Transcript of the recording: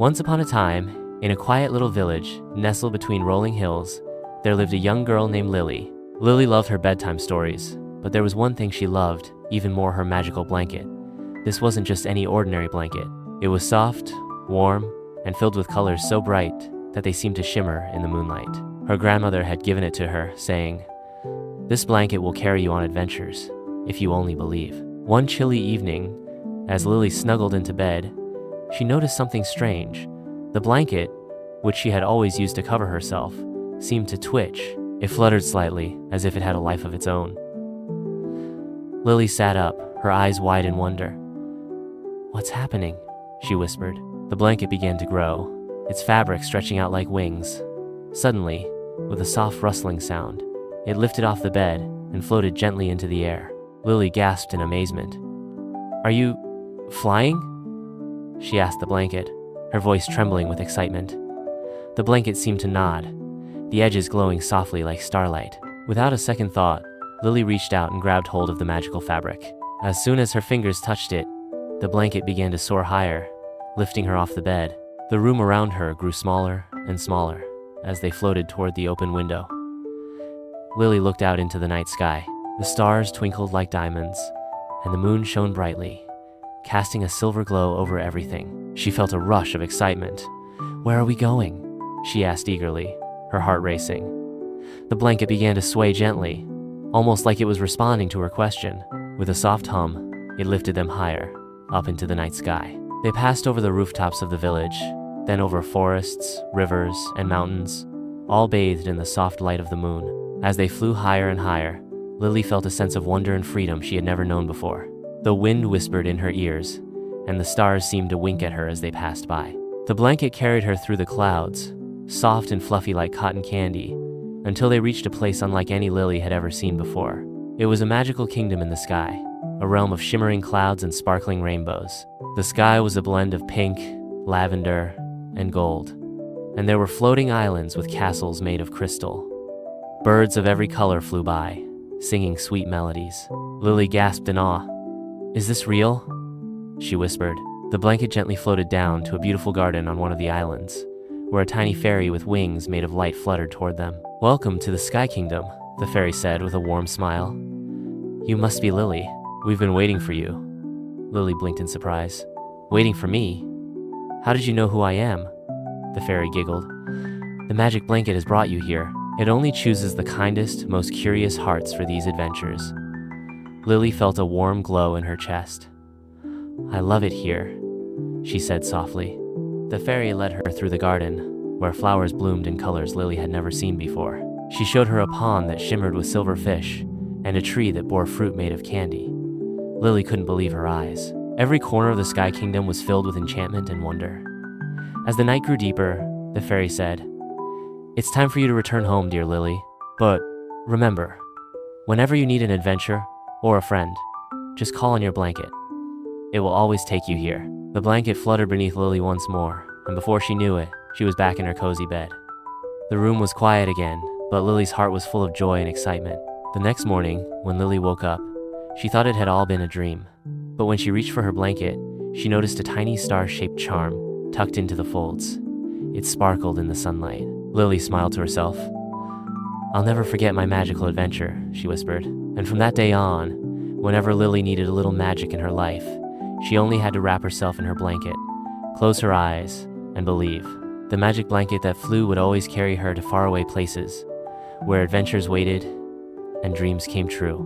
Once upon a time, in a quiet little village nestled between rolling hills, there lived a young girl named Lily. Lily loved her bedtime stories, but there was one thing she loved even more: her magical blanket. This wasn't just any ordinary blanket. It was soft, warm, and filled with colors so bright that they seemed to shimmer in the moonlight. Her grandmother had given it to her, saying, "This blanket will carry you on adventures, if you only believe." One chilly evening, as Lily snuggled into bed, she noticed something strange. The blanket, which she had always used to cover herself, seemed to twitch. It fluttered slightly, as if it had a life of its own. Lily sat up, her eyes wide in wonder. "What's happening?" she whispered. The blanket began to grow, its fabric stretching out like wings. Suddenly, with a soft rustling sound, it lifted off the bed and floated gently into the air. Lily gasped in amazement. "Are you flying?" she asked the blanket, her voice trembling with excitement. The blanket seemed to nod, the edges glowing softly like starlight. Without a second thought, Lily reached out and grabbed hold of the magical fabric. As soon as her fingers touched it, the blanket began to soar higher, lifting her off the bed. The room around her grew smaller and smaller as they floated toward the open window. Lily looked out into the night sky. The stars twinkled like diamonds, and the moon shone brightly, casting a silver glow over everything. She felt a rush of excitement. "Where are we going?" she asked eagerly, her heart racing. The blanket began to sway gently, almost like it was responding to her question. With a soft hum, it lifted them higher, up into the night sky. They passed over the rooftops of the village, then over forests, rivers, and mountains, all bathed in the soft light of the moon. As they flew higher and higher, Lily felt a sense of wonder and freedom she had never known before. The wind whispered in her ears, and the stars seemed to wink at her as they passed by. The blanket carried her through the clouds, soft and fluffy like cotton candy, until they reached a place unlike any Lily had ever seen before. It was a magical kingdom in the sky, a realm of shimmering clouds and sparkling rainbows. The sky was a blend of pink, lavender, and gold, and there were floating islands with castles made of crystal. Birds of every color flew by, singing sweet melodies. Lily gasped in awe. "Is this real?" she whispered. The blanket gently floated down to a beautiful garden on one of the islands, where a tiny fairy with wings made of light fluttered toward them. "Welcome to the Sky Kingdom," the fairy said with a warm smile. "You must be Lily. We've been waiting for you." Lily blinked in surprise. "Waiting for me? How did you know who I am?" The fairy giggled. "The magic blanket has brought you here. It only chooses the kindest, most curious hearts for these adventures." Lily felt a warm glow in her chest. "I love it here," she said softly. The fairy led her through the garden, where flowers bloomed in colors Lily had never seen before. She showed her a pond that shimmered with silver fish, and a tree that bore fruit made of candy. Lily couldn't believe her eyes. Every corner of the Sky Kingdom was filled with enchantment and wonder. As the night grew deeper, the fairy said, "It's time for you to return home, dear Lily. But remember, whenever you need an adventure or a friend, just call on your blanket. It will always take you here." The blanket fluttered beneath Lily once more, and before she knew it, she was back in her cozy bed. The room was quiet again, but Lily's heart was full of joy and excitement. The next morning, when Lily woke up, she thought it had all been a dream. But when she reached for her blanket, she noticed a tiny star-shaped charm tucked into the folds. It sparkled in the sunlight. Lily smiled to herself. "I'll never forget my magical adventure," she whispered. And from that day on, whenever Lily needed a little magic in her life, she only had to wrap herself in her blanket, close her eyes, and believe. The magic blanket that flew would always carry her to faraway places, where adventures waited and dreams came true.